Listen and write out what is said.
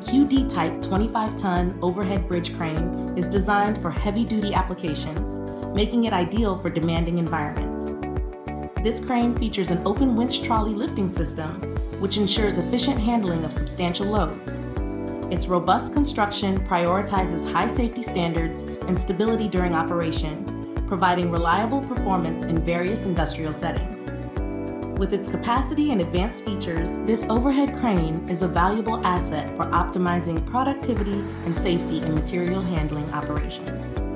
QD-type 25-ton overhead bridge crane is designed for heavy-duty applications, making it ideal for demanding environments. This crane features an open winch trolley lifting system, which ensures efficient handling of substantial loads. Its robust construction prioritizes high safety standards and stability during operation, providing reliable performance in various industrial settings. With its capacity and advanced features, this overhead crane is a valuable asset for optimizing productivity and safety in material handling operations.